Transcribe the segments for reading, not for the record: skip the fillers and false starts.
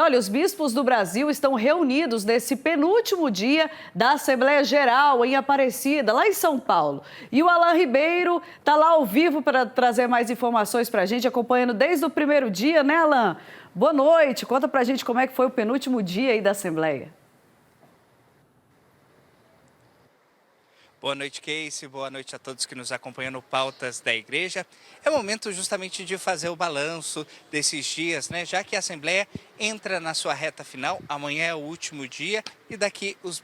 olha, os bispos do Brasil estão reunidos nesse penúltimo dia da Assembleia Geral em Aparecida, lá em São Paulo. E o Alain Ribeiro está lá ao vivo para trazer mais informações para a gente, acompanhando desde o primeiro dia, né, Alain? Boa noite, conta para a gente como é que foi o penúltimo dia aí da Assembleia. Boa noite, Casey. Boa noite a todos que nos acompanham no Pautas da Igreja. É o momento justamente de fazer o balanço desses dias, né? Já que a Assembleia entra na sua reta final, amanhã é o último dia e daqui os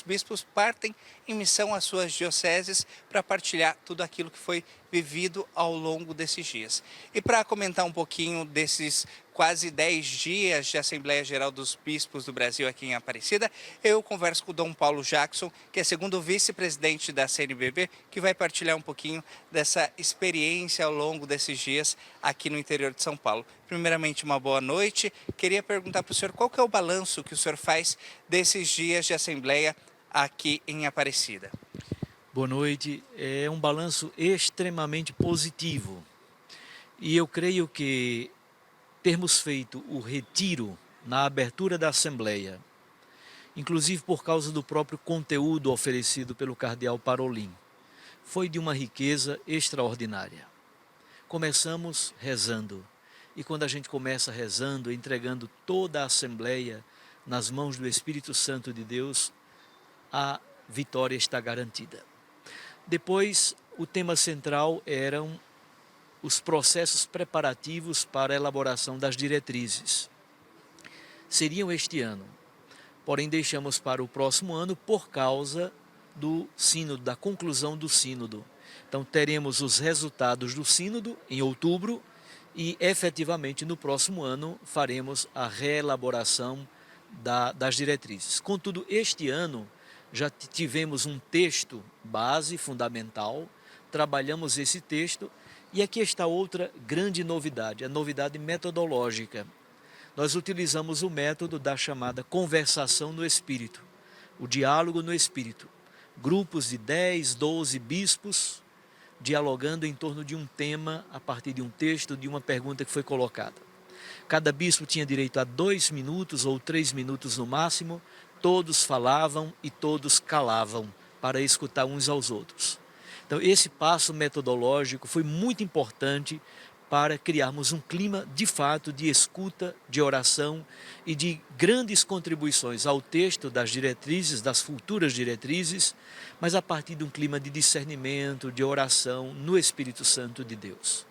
bispos partem em missão às suas dioceses para partilhar tudo aquilo que foi vivido ao longo desses dias. E para comentar um pouquinho desses quase 10 dias de Assembleia Geral dos Bispos do Brasil aqui em Aparecida, eu converso com o Dom Paulo Jackson, que é segundo vice-presidente da CNBB, que vai partilhar um pouquinho dessa experiência ao longo desses dias aqui no interior de São Paulo. Primeiramente, uma boa noite. Queria perguntar para o senhor qual que é o balanço que o senhor faz desses dias de Assembleia aqui em Aparecida. Boa noite. É um balanço extremamente positivo. E eu creio que termos feito o retiro na abertura da Assembleia, inclusive por causa do próprio conteúdo oferecido pelo cardeal Parolin, foi de uma riqueza extraordinária. Começamos rezando, e quando a gente começa rezando, entregando toda a Assembleia nas mãos do Espírito Santo de Deus, a vitória está garantida. Depois, o tema central eram os processos preparativos para a elaboração das diretrizes. Seriam este ano, porém deixamos para o próximo ano por causa do sínodo, da conclusão do sínodo. Então teremos os resultados do sínodo em outubro e efetivamente no próximo ano faremos a reelaboração das diretrizes. Contudo, este ano já tivemos um texto base, fundamental, trabalhamos esse texto. E aqui está outra grande novidade, a novidade metodológica. Nós utilizamos o método da chamada conversação no Espírito, o diálogo no Espírito. Grupos de 10, 12 bispos dialogando em torno de um tema a partir de um texto, de uma pergunta que foi colocada. Cada bispo tinha direito a 2 minutos ou 3 minutos no máximo, todos falavam e todos calavam para escutar uns aos outros. Então, esse passo metodológico foi muito importante para criarmos um clima, de fato, de escuta, de oração e de grandes contribuições ao texto das diretrizes, das futuras diretrizes, mas a partir de um clima de discernimento, de oração no Espírito Santo de Deus.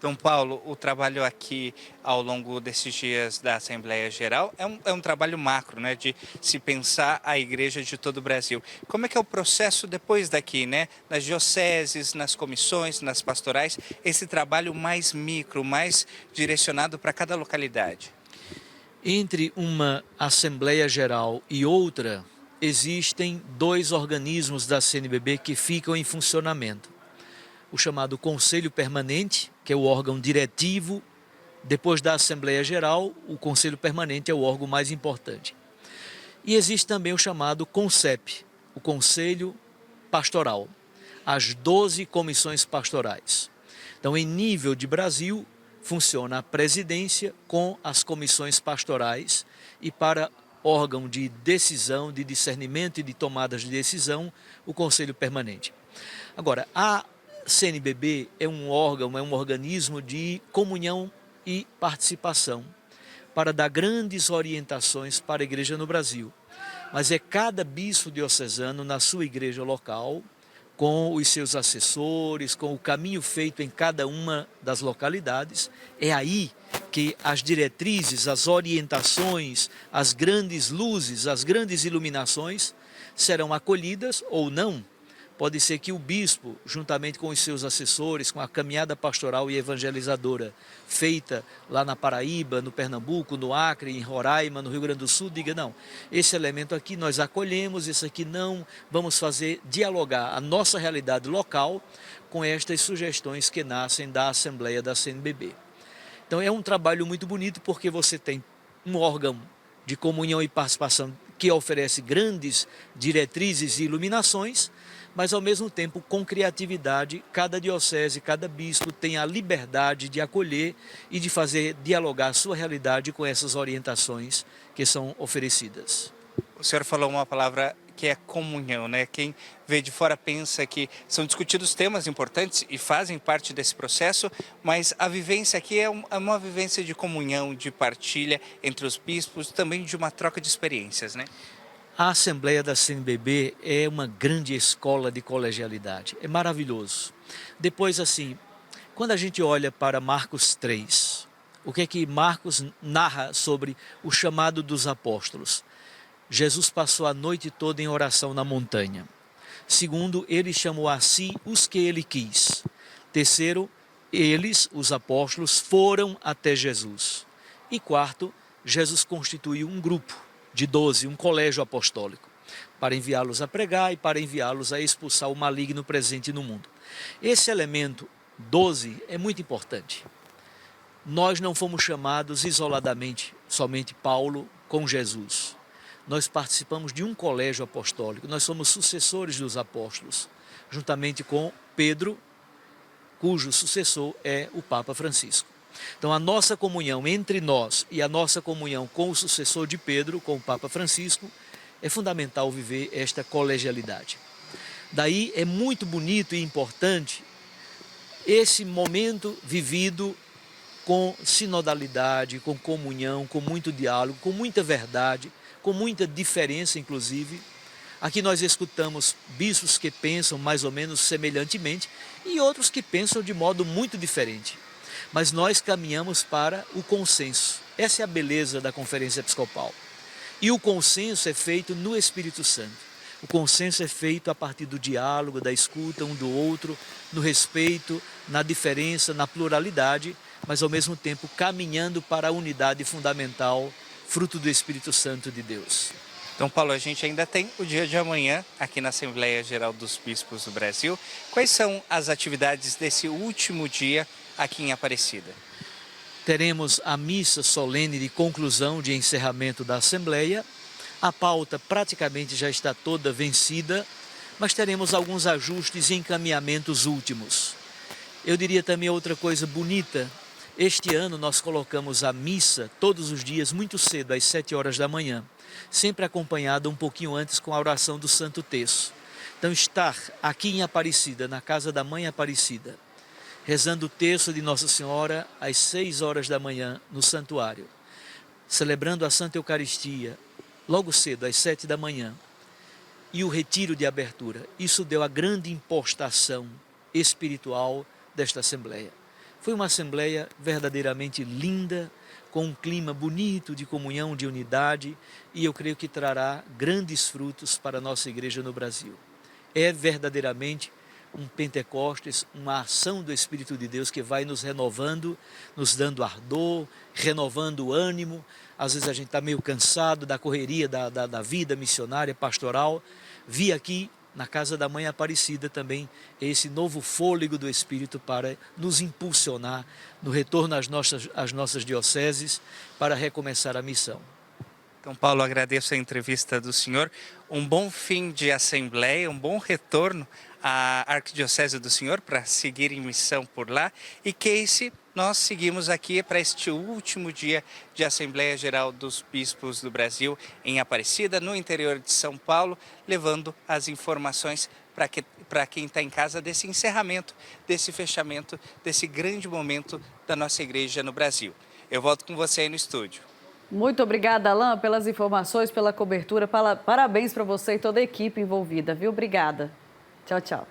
Dom Paulo, o trabalho aqui ao longo desses dias da Assembleia Geral é um trabalho macro, né, de se pensar a igreja de todo o Brasil. Como é que é o processo depois daqui, né, nas dioceses, nas comissões, nas pastorais, esse trabalho mais micro, mais direcionado para cada localidade? Entre uma Assembleia Geral e outra, existem 2 organismos da CNBB que ficam em funcionamento. O chamado Conselho Permanente, que é o órgão diretivo. Depois da Assembleia Geral, o Conselho Permanente é o órgão mais importante. E existe também o chamado CONCEP, o Conselho Pastoral, as 12 comissões pastorais. Então, em nível de Brasil, funciona a presidência com as comissões pastorais e para órgão de decisão, de discernimento e de tomadas de decisão, o Conselho Permanente. Agora, a CNBB é um órgão, é um organismo de comunhão e participação para dar grandes orientações para a igreja no Brasil. Mas é cada bispo diocesano na sua igreja local, com os seus assessores, com o caminho feito em cada uma das localidades. É aí que as diretrizes, as orientações, as grandes luzes, as grandes iluminações serão acolhidas ou não. Pode ser que o bispo, juntamente com os seus assessores, com a caminhada pastoral e evangelizadora feita lá na Paraíba, no Pernambuco, no Acre, em Roraima, no Rio Grande do Sul, diga não, esse elemento aqui nós acolhemos, esse aqui não, vamos fazer dialogar a nossa realidade local com estas sugestões que nascem da Assembleia da CNBB. Então é um trabalho muito bonito porque você tem um órgão de comunhão e participação que oferece grandes diretrizes e iluminações, mas ao mesmo tempo com criatividade, cada diocese, cada bispo tem a liberdade de acolher e de fazer dialogar a sua realidade com essas orientações que são oferecidas. O senhor falou uma palavra que é comunhão, né? Quem vê de fora pensa que são discutidos temas importantes e fazem parte desse processo, mas a vivência aqui é uma vivência de comunhão, de partilha entre os bispos, também de uma troca de experiências, né? A Assembleia da CNBB é uma grande escola de colegialidade, é maravilhoso. Depois, assim, quando a gente olha para Marcos 3, o que é que Marcos narra sobre o chamado dos apóstolos? Jesus passou a noite toda em oração na montanha. Segundo, ele chamou a si os que ele quis. Terceiro, eles, os apóstolos, foram até Jesus. E quarto, Jesus constituiu um grupo de 12, um colégio apostólico, para enviá-los a pregar e para enviá-los a expulsar o maligno presente no mundo. Esse elemento 12 é muito importante. Nós não fomos chamados isoladamente, somente Paulo com Jesus. Nós participamos de um colégio apostólico, nós somos sucessores dos apóstolos, juntamente com Pedro, cujo sucessor é o Papa Francisco. Então, a nossa comunhão entre nós e a nossa comunhão com o sucessor de Pedro, com o Papa Francisco, é fundamental viver esta colegialidade. Daí é muito bonito e importante esse momento vivido com sinodalidade, com comunhão, com muito diálogo, com muita verdade, com muita diferença, inclusive. Aqui nós escutamos bispos que pensam mais ou menos semelhantemente e outros que pensam de modo muito diferente. Mas nós caminhamos para o consenso. Essa é a beleza da Conferência Episcopal. E o consenso é feito no Espírito Santo. O consenso é feito a partir do diálogo, da escuta um do outro, no respeito, na diferença, na pluralidade, mas ao mesmo tempo caminhando para a unidade fundamental, fruto do Espírito Santo de Deus. Então, Paulo, a gente ainda tem o dia de amanhã aqui na Assembleia Geral dos Bispos do Brasil. Quais são as atividades desse último dia aqui em Aparecida? Teremos a missa solene de conclusão, de encerramento da Assembleia. A pauta praticamente já está toda vencida, mas teremos alguns ajustes e encaminhamentos últimos. Eu diria também outra coisa bonita. Este ano nós colocamos a missa todos os dias muito cedo, às 7 horas da manhã, sempre acompanhada um pouquinho antes com a oração do Santo Terço. Então, estar aqui em Aparecida, na casa da Mãe Aparecida, rezando o terço de Nossa Senhora às 6 horas da manhã no santuário, celebrando a Santa Eucaristia logo cedo, às 7 da manhã, e o retiro de abertura. Isso deu a grande impostação espiritual desta Assembleia. Foi uma Assembleia verdadeiramente linda, com um clima bonito de comunhão, de unidade, e eu creio que trará grandes frutos para a nossa igreja no Brasil. É verdadeiramente um Pentecostes, uma ação do Espírito de Deus que vai nos renovando, nos dando ardor, renovando o ânimo. Às vezes a gente está meio cansado da correria da vida missionária, pastoral. Vi aqui na casa da Mãe Aparecida também esse novo fôlego do Espírito para nos impulsionar no retorno às nossas dioceses para recomeçar a missão. Então, Paulo, agradeço a entrevista do senhor. Um bom fim de Assembleia, um bom retorno à Arquidiocese do Senhor para seguir em missão por lá. E Casey, nós seguimos aqui para este último dia de Assembleia Geral dos Bispos do Brasil em Aparecida, no interior de São Paulo, levando as informações para quem está em casa desse encerramento, desse fechamento, desse grande momento da nossa igreja no Brasil. Eu volto com você aí no estúdio. Muito obrigada, Alain, pelas informações, pela cobertura. Parabéns para você e toda a equipe envolvida, viu? Obrigada. Tchau, tchau.